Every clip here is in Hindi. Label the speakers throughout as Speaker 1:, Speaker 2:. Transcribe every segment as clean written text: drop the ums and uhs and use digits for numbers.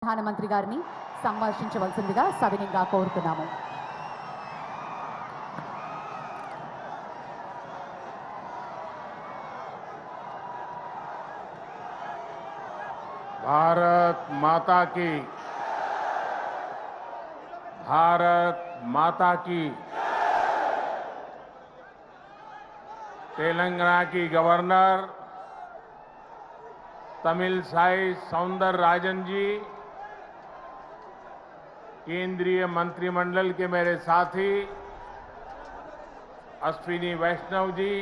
Speaker 1: ప్రధానమంత్రి గారిని సంభాషించవలసిందిగా సవినయంగా కోరుతున్నాము.
Speaker 2: भारत माता की, भारत माता की। तेलंगाना की गवर्नर तमिलसाई सौंदरराजन जी, केंद्रीय मंत्रिमंडल के मेरे साथी अश्विनी वैष्णव जी,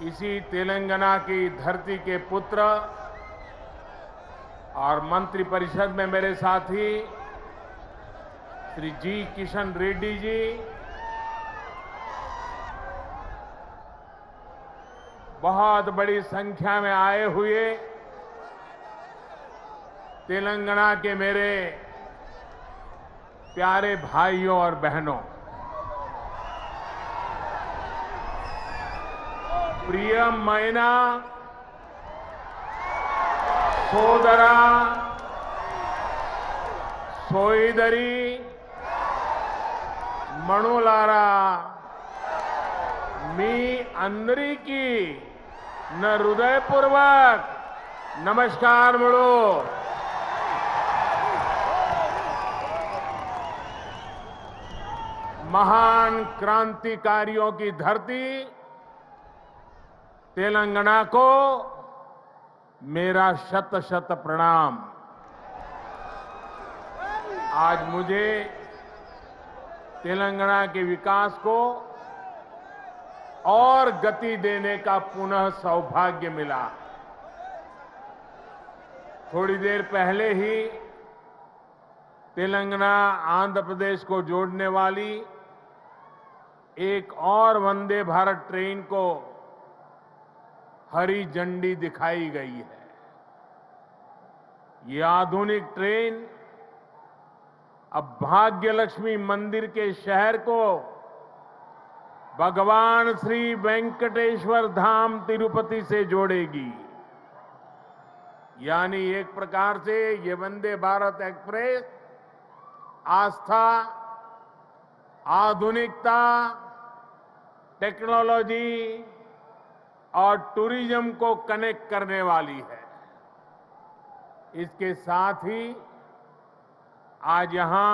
Speaker 2: इसी तेलंगाना की धरती के पुत्र और मंत्रिपरिषद में मेरे साथी श्री जी किशन रेड्डी जी, बहुत बड़ी संख्या में आए हुए तेलंगाना के मेरे प्यारे भाइयों और बहनों, प्रियमैना సోదరా సోదరి మణులారా, మీ అందరికీ నా హృదయపూర్వक నమస్కారములు. महान क्रांतिकारियों की धरती तेलंगाना को मेरा शत शत प्रणाम. आज मुझे तेलंगाना के विकास को और गति देने का पुनः सौभाग्य मिला. थोड़ी देर पहले ही तेलंगाना आंध्र प्रदेश को जोड़ने वाली एक और वंदे भारत ट्रेन को हरी झंडी दिखाई गई है. ये आधुनिक ट्रेन अब भाग्यलक्ष्मी मंदिर के शहर को भगवान श्री वेंकटेश्वर धाम तिरुपति से जोड़ेगी. यानी एक प्रकार से ये वंदे भारत एक्सप्रेस आस्था, आधुनिकता, टेक्नोलॉजी और टूरिज्म को कनेक्ट करने वाली है. इसके साथ ही आज यहां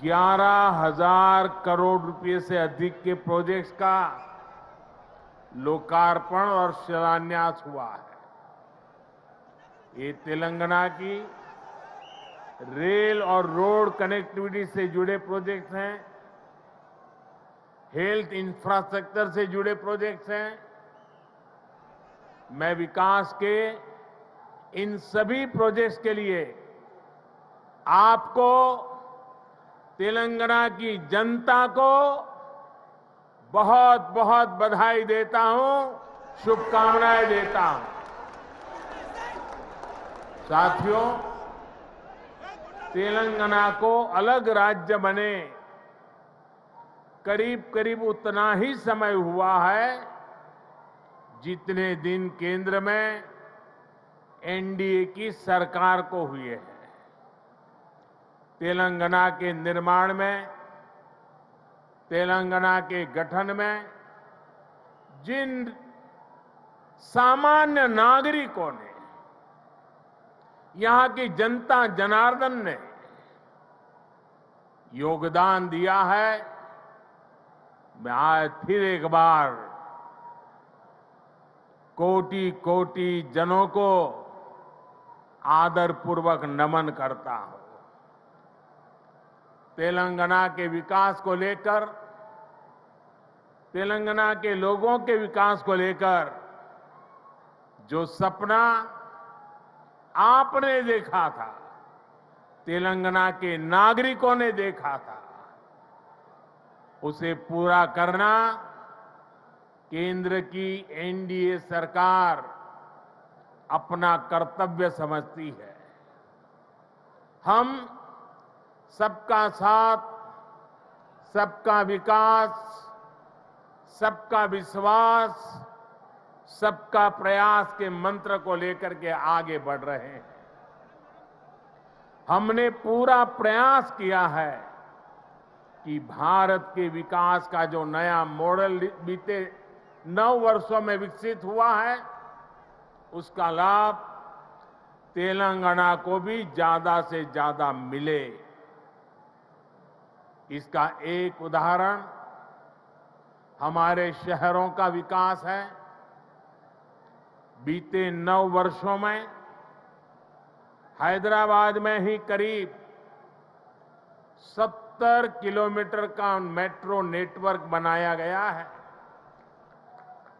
Speaker 2: 11,000 करोड़ रुपए से अधिक के प्रोजेक्ट्स का लोकार्पण और शिलान्यास हुआ है. ये तेलंगाना की रेल और रोड कनेक्टिविटी से जुड़े प्रोजेक्ट्स हैं, हेल्थ इंफ्रास्ट्रक्चर से जुड़े प्रोजेक्ट्स हैं. मैं विकास के इन सभी प्रोजेक्ट्स के लिए आपको, तेलंगाना की जनता को बहुत बहुत बधाई देता हूं, शुभकामनाएं देता हूं. साथियों, तेलंगाना को अलग राज्य बने करीब करीब उतना ही समय हुआ है जितने दिन केंद्र में एनडीए की सरकार को हुए हैं. तेलंगाना के निर्माण में, तेलंगाना के गठन में जिन सामान्य नागरिकों ने, यहां की जनता जनार्दन ने योगदान दिया है, मैं आज फिर एक बार कोटि कोटि जनों को आदरपूर्वक नमन करता हूं. तेलंगाना के विकास को लेकर, तेलंगाना के लोगों के विकास को लेकर जो सपना आपने देखा था, तेलंगाना के नागरिकों ने देखा था, उसे पूरा करना केंद्र की एनडीए सरकार अपना कर्तव्य समझती है. हम सबका साथ, सबका विकास, सबका विश्वास, सबका प्रयास के मंत्र को लेकर के आगे बढ़ रहे हैं। हमने पूरा प्रयास किया है कि भारत के विकास का जो नया मॉडल बीते 9 वर्षों में विकसित हुआ है, उसका लाभ तेलंगाना को भी ज्यादा से ज्यादा मिले। इसका एक उदाहरण हमारे शहरों का विकास है। बीते 9 वर्षों में हैदराबाद में ही करीब 70 किलोमीटर का मेट्रो नेटवर्क बनाया गया है।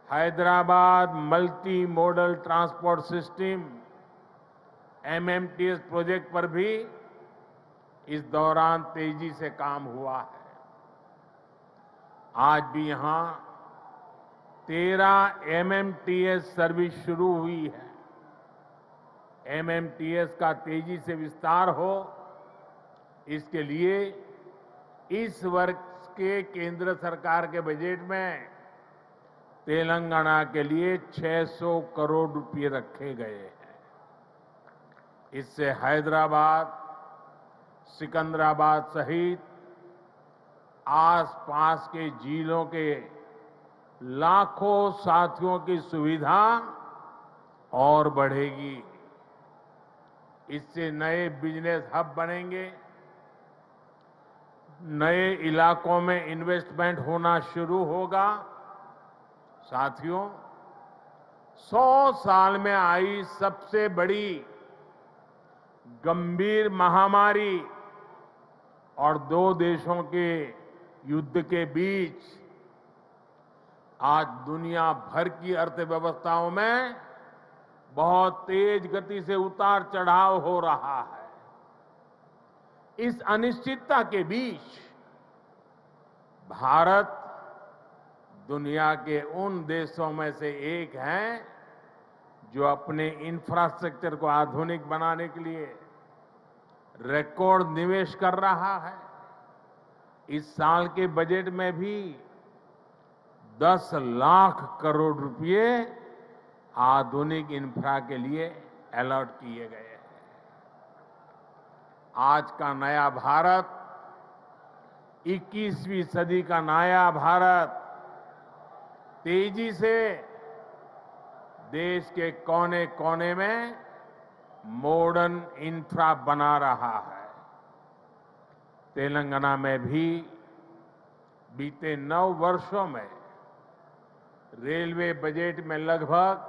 Speaker 2: Hyderabad multi modal transport system MMTS project पर भी इस दौरान तेजी से काम हुआ है। आज भी यहां 13 MMTS सर्विस शुरू हुई है। MMTS का तेजी से विस्तार हो, इसके लिए इस वर्ष के केंद्र सरकार के बजट में तेलंगाना के लिए 600 करोड़ रुपए रखे गए हैं। इससे हैदराबाद, सिकंदराबाद सहित आसपास के जिलों के लाखों साथियों की सुविधा और बढ़ेगी। इससे नए बिजनेस हब बनेंगे, नए इलाकों में इन्वेस्टमेंट होना शुरू होगा। साथियों, 100 साल में आई सबसे बड़ी गंभीर महामारी और 2 देशों के युद्ध के बीच आज दुनिया भर की अर्थव्यवस्थाओं में बहुत तेज गति से उतार चढ़ाव हो रहा है। इस अनिश्चितता के बीच भारत दुनिया के उन देशों में से एक है जो अपने इंफ्रास्ट्रक्चर को आधुनिक बनाने के लिए रिकॉर्ड निवेश कर रहा है। इस साल के बजट में भी 10 लाख करोड़ रुपए आधुनिक इंफ्रा के लिए अलॉट किए गए हैं। आज का नया भारत, 21वीं सदी का नया भारत तेजी से देश के कोने कोने में मॉडर्न इंफ्रा बना रहा है। तेलंगाना में भी बीते 9 वर्षों में रेलवे बजट में लगभग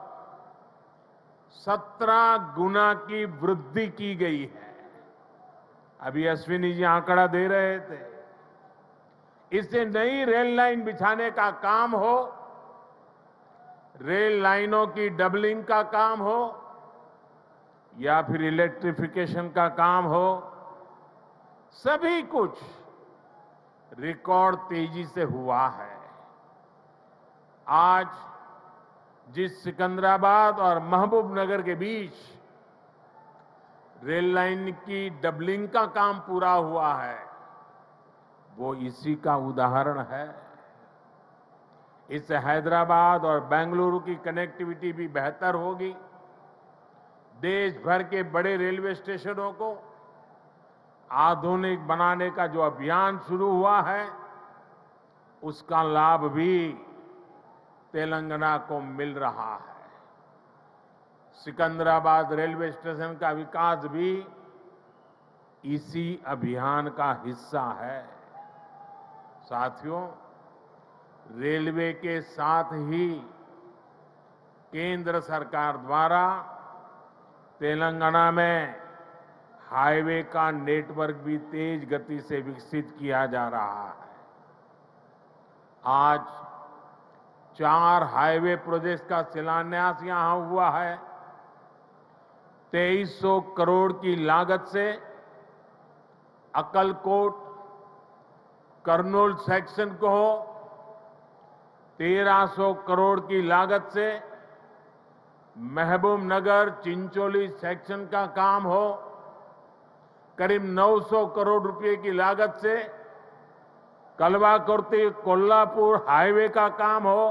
Speaker 2: 17 गुना की वृद्धि की गई है। अभी अश्विनी जी आंकड़ा दे रहे थे। इससे नई रेल लाइन बिछाने का काम हो, रेल लाइनों की डबलिंग का काम हो या फिर इलेक्ट्रिफिकेशन का काम हो, सभी कुछ रिकॉर्ड तेजी से हुआ है। आज जिस सिकंदराबाद और महबूबनगर के बीच रेल लाइन की डबलिंग का काम पूरा हुआ है, वो इसी का उदाहरण है। इससे हैदराबाद और बेंगलुरु की कनेक्टिविटी भी बेहतर होगी। देश भर के बड़े रेलवे स्टेशनों को आधुनिक बनाने का जो अभियान शुरू हुआ है, उसका लाभ भी तेलंगाना को मिल रहा है। सिकंदराबाद रेलवे स्टेशन का विकास भी इसी अभियान का हिस्सा है। साथियों, रेलवे के साथ ही केंद्र सरकार द्वारा तेलंगाना में हाईवे का नेटवर्क भी तेज गति से विकसित किया जा रहा है। आज 4 हाईवे प्रोजेक्ट का शिलान्यास यहां हुआ है। 2300 करोड़ की लागत से अक्कलकोट कर्नूल सेक्शन को हो, 1300 करोड़ की लागत से महबूबनगर चिंचोली सेक्शन का काम हो, करीब 900 करोड़ रुपए की लागत से कलवा कुर्ती कोल्हापुर हाईवे का काम हो,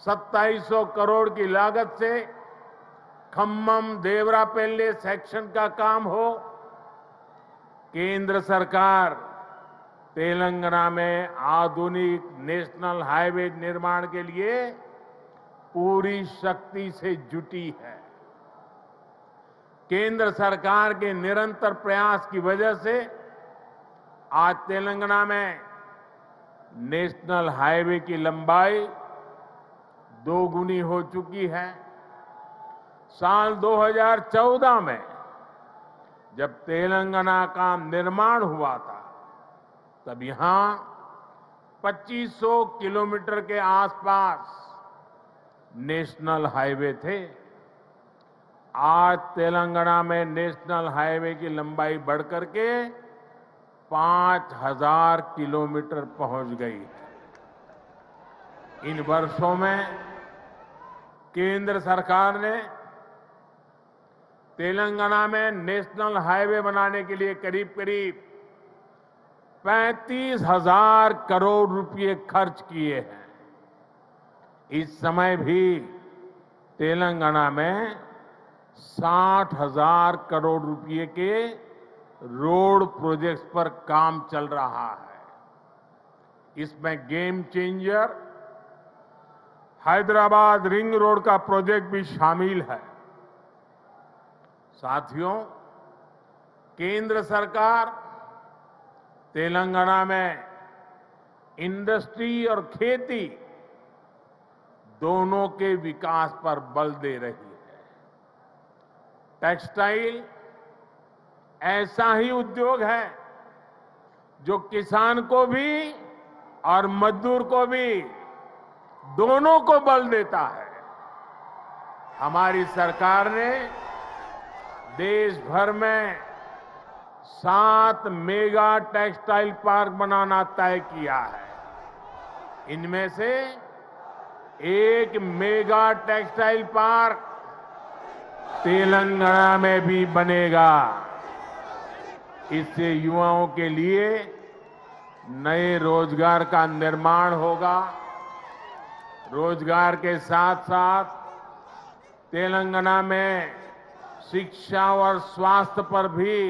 Speaker 2: 2700 करोड़ की लागत से खम्मम देवरापल्ली सेक्शन का काम हो, केंद्र सरकार तेलंगाना में आधुनिक नेशनल हाईवे निर्माण के लिए पूरी शक्ति से जुटी है। केंद्र सरकार के निरंतर प्रयास की वजह से आज तेलंगाना में नेशनल हाईवे की लंबाई दोगुनी हो चुकी है। साल 2014 में जब तेलंगाना का निर्माण हुआ था, तब यहां 2500 किलोमीटर के आसपास नेशनल हाईवे थे। आज तेलंगाना में नेशनल हाईवे की लंबाई बढ़कर के 5000 किलोमीटर पहुंच गई है। इन वर्षों में केंद्र सरकार ने तेलंगाना में नेशनल हाईवे बनाने के लिए करीब करीब 35,000 करोड़ रुपए खर्च किए हैं। इस समय भी तेलंगाना में 60,000 करोड़ रुपए के रोड प्रोजेक्ट्स पर काम चल रहा है। इसमें game changer Hyderabad ring road का प्रोजेक्ट भी शामिल है। साथियों, केंद्र सरकार तेलंगाना में इंडस्ट्री और खेती दोनों के विकास पर बल दे रही है। टेक्सटाइल ऐसा ही उद्योग है जो किसान को भी और मजदूर को भी, दोनों को बल देता है। हमारी सरकार ने देश भर में 7 मेगा टेक्सटाइल पार्क बनाना तय किया है। इनमें से एक मेगा टेक्सटाइल पार्क तेलंगाना में भी बनेगा। इससे युवाओं के लिए नए रोजगार का निर्माण होगा। रोजगार के साथ साथ तेलंगाना में शिक्षा और स्वास्थ्य पर भी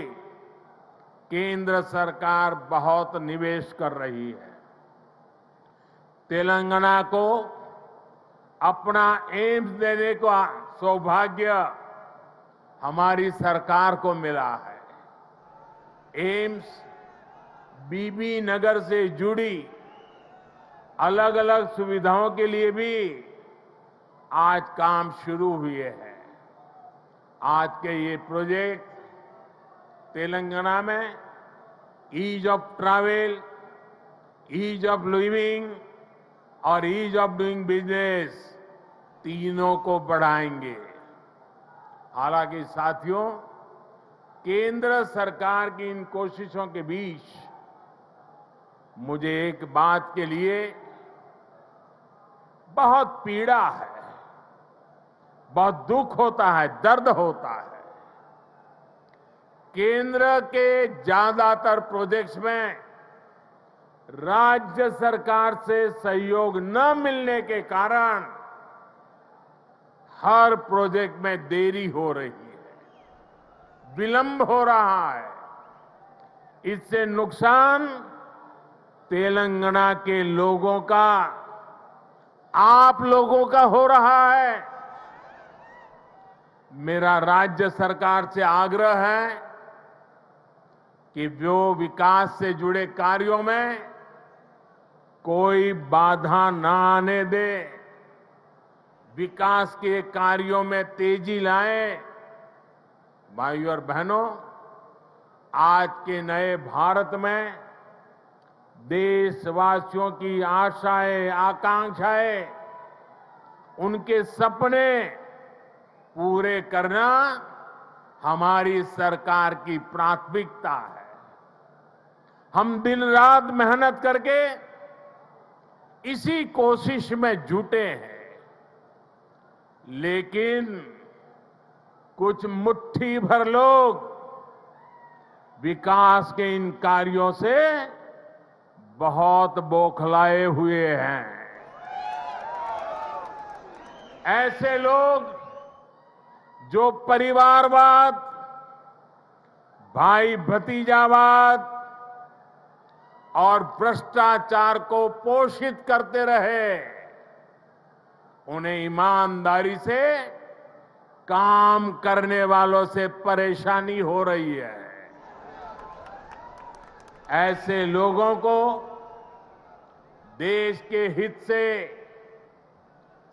Speaker 2: केंद्र सरकार बहुत निवेश कर रही है। तेलंगाना को अपना एम्स देने का सौभाग्य हमारी सरकार को मिला है। एम्स बीबी नगर से जुड़ी अलग अलग सुविधाओं के लिए भी आज काम शुरू हुए हैं। आज के ये प्रोजेक्ट तेलंगाना में ease of travel, ease of living और ईज ऑफ डूइंग बिजनेस तीनों को बढ़ाएंगे। हालांकि साथियों, केंद्र सरकार की इन कोशिशों के बीच मुझे एक बात के लिए बहुत पीड़ा है, बहुत दुख होता है, दर्द होता है। केंद्र के ज्यादातर प्रोजेक्ट्स में राज्य सरकार से सहयोग न मिलने के कारण हर प्रोजेक्ट में देरी हो रही है, विलंब हो रहा है। इससे नुकसान तेलंगाना के लोगों का, आप लोगों का हो रहा है। मेरा राज्य सरकार से आग्रह है कि वो विकास से जुड़े कार्यों में कोई बाधा ना आने दे, विकास के कार्यों में तेजी लाएं। भाइयों और बहनों, आज के नए भारत में देशवासियों की आशाएं, आकांक्षाएं, उनके सपने पूरे करना हमारी सरकार की प्राथमिकता है। हम दिन रात मेहनत करके इसी कोशिश में जुटे हैं, लेकिन कुछ मुट्ठी भर लोग विकास के इन कार्यों से बहुत बौखलाए हुए हैं। ऐसे लोग जो परिवारवाद, भाई भतीजावाद और भ्रष्टाचार को पोषित करते रहे, उन्हें ईमानदारी से काम करने वालों से परेशानी हो रही है। ऐसे लोगों को देश के हित से,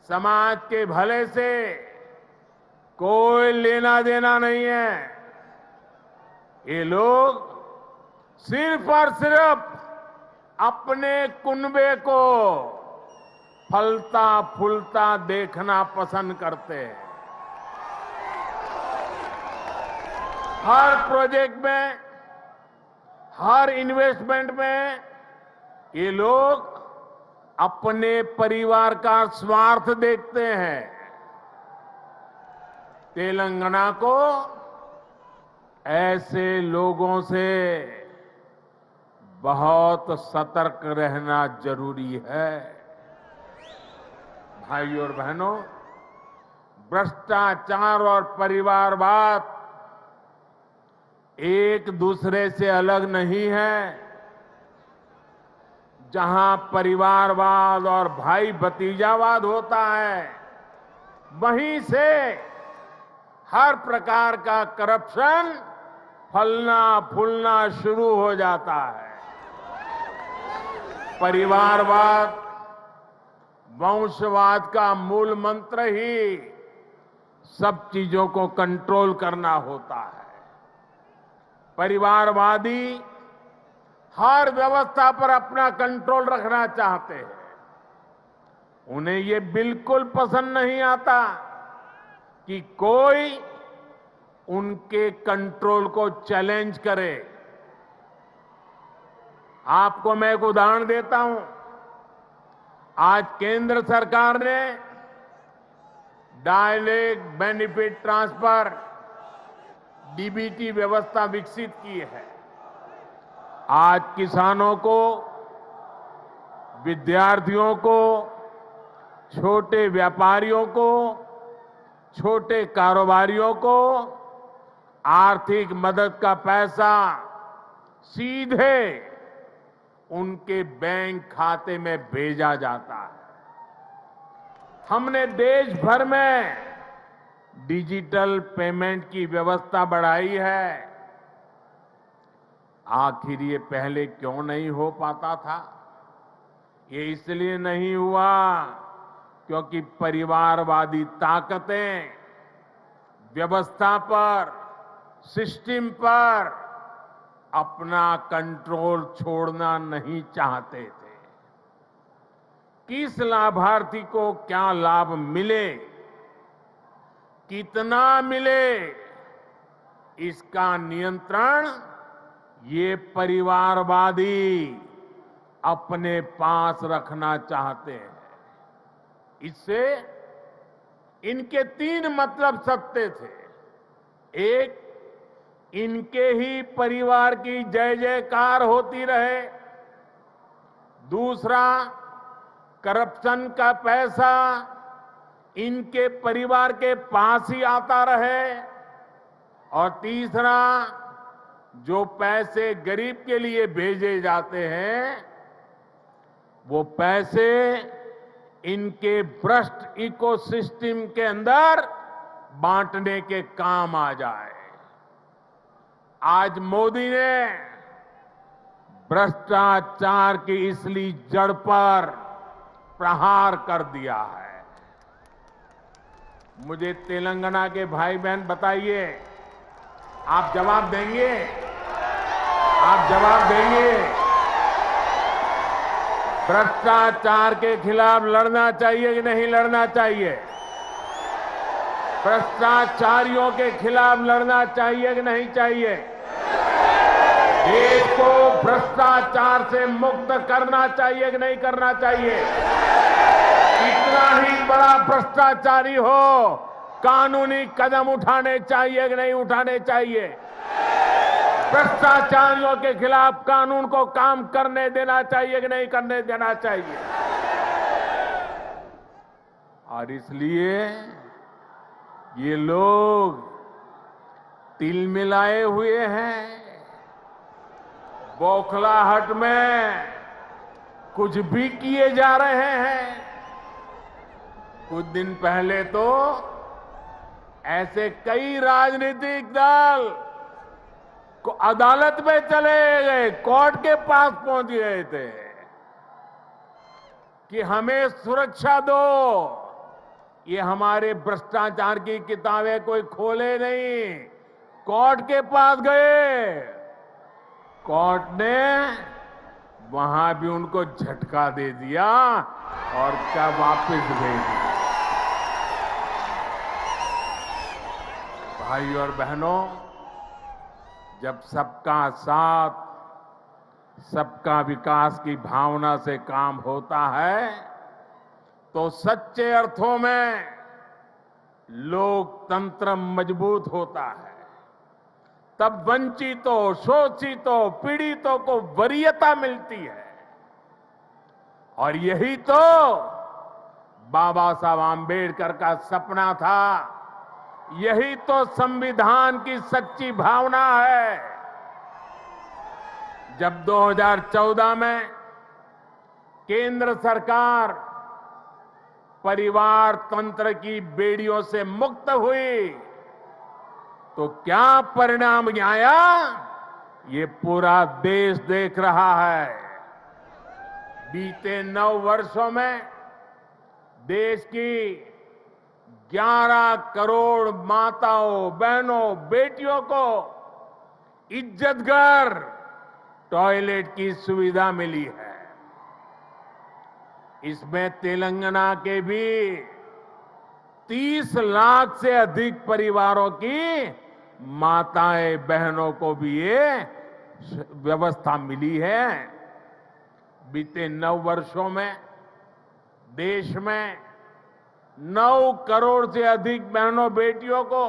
Speaker 2: समाज के भले से कोई लेना देना नहीं है। ये लोग सिर्फ और सिर्फ अपने कुनबे को फलता फूलता देखना पसंद करते हैं। हर प्रोजेक्ट में, हर इन्वेस्टमेंट में ये लोग अपने परिवार का स्वार्थ देखते हैं। तेलंगाना को ऐसे लोगों से बहुत सतर्क रहना जरूरी है। भाइयों और बहनों, भ्रष्टाचार और परिवारवाद एक दूसरे से अलग नहीं है। जहां परिवारवाद और भाई भतीजावाद होता है, वहीं से हर प्रकार का करप्शन फलना फूलना शुरू हो जाता है। परिवारवाद, वंशवाद का मूल मंत्र ही सब चीजों को कंट्रोल करना होता है। परिवारवादी हर व्यवस्था पर अपना कंट्रोल रखना चाहते हैं। उन्हें ये बिल्कुल पसंद नहीं आता कि कोई उनके कंट्रोल को चैलेंज करे। आपको मैं एक उदाहरण देता हूं। आज केंद्र सरकार ने डायरेक्ट बेनिफिट ट्रांसफर, डीबीटी व्यवस्था विकसित की है। आज किसानों को, विद्यार्थियों को, छोटे व्यापारियों को, छोटे कारोबारियों को आर्थिक मदद का पैसा सीधे उनके बैंक खाते में भेजा जाता है। हमने देश भर में डिजिटल पेमेंट की व्यवस्था बढ़ाई है। आखिर ये पहले क्यों नहीं हो पाता था? ये इसलिए नहीं हुआ क्योंकि परिवारवादी ताकतें व्यवस्था पर, सिस्टम पर अपना कंट्रोल छोड़ना नहीं चाहते थे। किस लाभार्थी को क्या लाभ मिले, कितना मिले, इसका नियंत्रण ये परिवारवादी अपने पास रखना चाहते हैं। इससे इनके तीन मतलब सत्य थे। एक, इनके ही परिवार की जय जयकार होती रहे। दूसरा, करप्शन का पैसा इनके परिवार के पास ही आता रहे। और तीसरा, जो पैसे गरीब के लिए भेजे जाते हैं, वो पैसे इनके भ्रष्ट इकोसिस्टम के अंदर बांटने के काम आ जाए। आज मोदी ने भ्रष्टाचार की इसलिए जड़ पर प्रहार कर दिया है। मुझे तेलंगाना के भाई बहन बताइए, आप जवाब देंगे? आप जवाब देंगे? भ्रष्टाचार के खिलाफ लड़ना चाहिए कि नहीं लड़ना चाहिए? भ्रष्टाचारियों के खिलाफ लड़ना चाहिए कि नहीं चाहिए? देश को भ्रष्टाचार से मुक्त करना चाहिए कि नहीं करना चाहिए? कितना ही बड़ा भ्रष्टाचारी हो, कानूनी कदम उठाने चाहिए कि नहीं उठाने चाहिए? भ्रष्टाचारियों के खिलाफ कानून को काम करने देना चाहिए कि नहीं करने देना चाहिए? और इसलिए ये लोग तिल मिलाए हुए हैं, बौखलाहट में कुछ भी किए जा रहे हैं। कुछ दिन पहले तो ऐसे कई राजनीतिक दल को अदालत में चले गए, कोर्ट के पास पहुंच गए थे कि हमें सुरक्षा दो, ये हमारे भ्रष्टाचार की किताबें कोई खोले नहीं। कोर्ट के पास गए, कोर्ट ने वहां भी उनको झटका दे दिया और क्या वापस भेज दिया। भाई और बहनों, जब सबका साथ, सबका विकास की भावना से काम होता है तो सच्चे अर्थों में लोकतंत्र मजबूत होता है। तब वंचितों, शोषितों, पीड़ितों को वरीयता मिलती है। और यही तो बाबा साहब आम्बेडकर का सपना था, यही तो संविधान की सच्ची भावना है। जब 2014 में केंद्र सरकार परिवार तंत्र की बेड़ियों से मुक्त हुई तो क्या परिणाम आया, ये पूरा देश देख रहा है। बीते 9 वर्षों में देश की 11 करोड़ माताओं, बहनों, बेटियों को इज्जतघर टॉयलेट की सुविधा मिली है। इसमें तेलंगाना के भी 30 लाख से अधिक परिवारों की माताएं, बहनों को भी ये व्यवस्था मिली है। बीते 9 वर्षों में देश में 9 करोड़ से अधिक बहनों, बेटियों को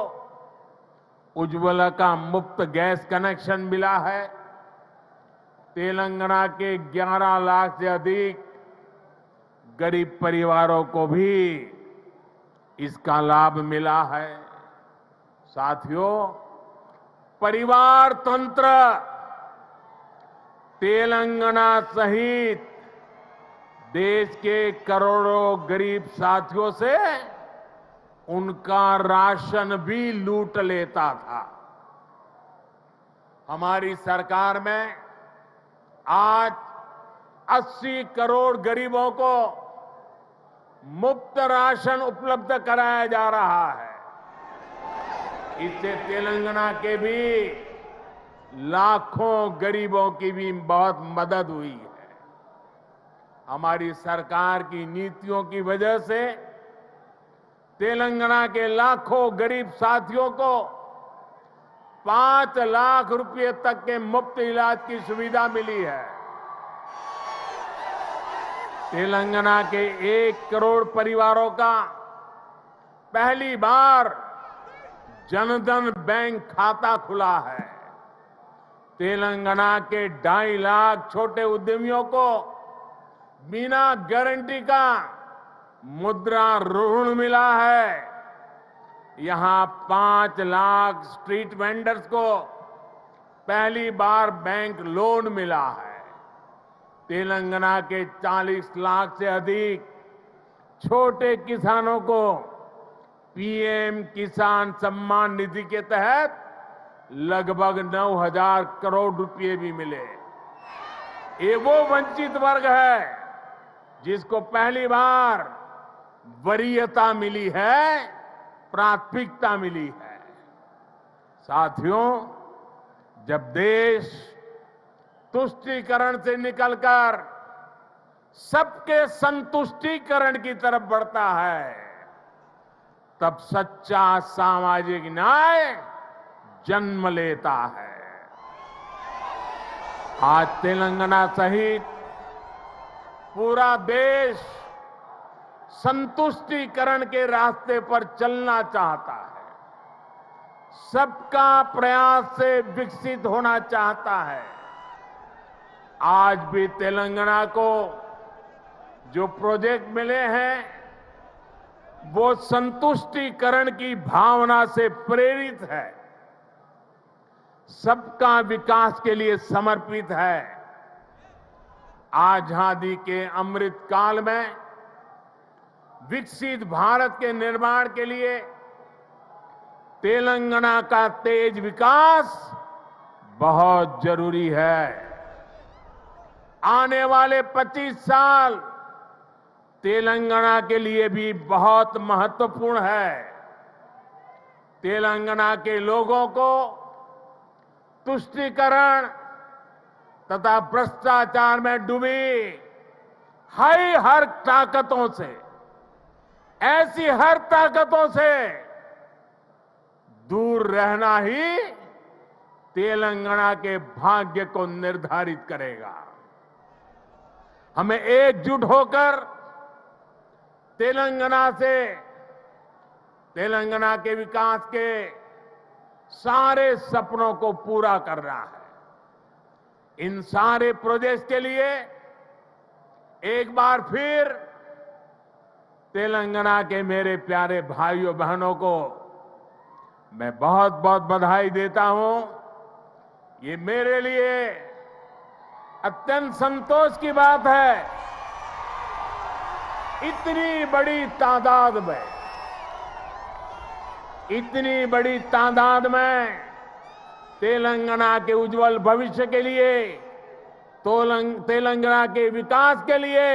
Speaker 2: उज्ज्वला का मुफ्त गैस कनेक्शन मिला है। तेलंगाना के 11 लाख से अधिक गरीब परिवारों को भी इसका लाभ मिला है। साथियों, परिवार तंत्र तेलंगाना सहित देश के करोड़ों गरीब साथियों से उनका राशन भी लूट लेता था। हमारी सरकार में आज 80 करोड़ गरीबों को मुफ्त राशन उपलब्ध कराया जा रहा है। इससे तेलंगाना के भी लाखों गरीबों की भी बहुत मदद हुई है। हमारी सरकार की नीतियों की वजह से तेलंगाना के लाखों गरीब साथियों को 5 लाख रुपए तक के मुफ्त इलाज की सुविधा मिली है। तेलंगाना के 1 करोड़ परिवारों का पहली बार जनधन बैंक खाता खुला है। तेलंगाना के 2.5 लाख छोटे उद्यमियों को बिना गारंटी का मुद्रा ऋण मिला है। यहां 5 लाख स्ट्रीट वेंडर्स को पहली बार बैंक लोन मिला है। तेलंगाना के 40 लाख से अधिक छोटे किसानों को पीएम किसान सम्मान निधि के तहत लगभग 9,000 करोड़ रुपए भी मिले। ये वो वंचित वर्ग है जिसको पहली बार वरीयता मिली है, प्राथमिकता मिली है। साथियों, जब देश तुष्टीकरण से निकलकर सबके संतुष्टीकरण की तरफ बढ़ता है, तब सच्चा सामाजिक न्याय जन्म लेता है। आज तेलंगाना सहित पूरा देश संतुष्टीकरण के रास्ते पर चलना चाहता है, सबका प्रयास से विकसित होना चाहता है। आज भी तेलंगाना को जो प्रोजेक्ट मिले हैं वो संतुष्टिकरण की भावना से प्रेरित है, सबका विकास के लिए समर्पित है। आजादी के अमृत काल में विकसित भारत के निर्माण के लिए तेलंगाना का तेज विकास बहुत जरूरी है। आने वाले 25 साल तेलंगाना के लिए भी बहुत महत्वपूर्ण है। तेलंगाना के लोगों को तुष्टीकरण तथा भ्रष्टाचार में डूबी हर ताकतों से, ऐसी हर ताकतों से दूर रहना ही तेलंगाना के भाग्य को निर्धारित करेगा। हमें एकजुट होकर तेलंगाना के विकास के सारे सपनों को पूरा करना है। इन सारे प्रोजेक्ट्स के लिए एक बार फिर तेलंगाना के मेरे प्यारे भाइयों बहनों को मैं बहुत बहुत बधाई देता हूं। ये मेरे लिए अत्यंत संतोष की बात है, इतनी बड़ी तादाद में तेलंगाना के उज्जवल भविष्य के लिए, तेलंगाना के विकास के लिए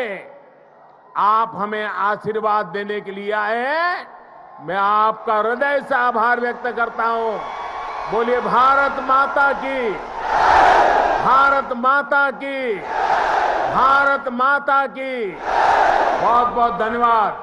Speaker 2: आप हमें आशीर्वाद देने के लिए आए हैं। मैं आपका हृदय से आभार व्यक्त करता हूं। बोलिए भारत माता की, भारत माता की, भारत माता की। बहुत बहुत धन्यवाद।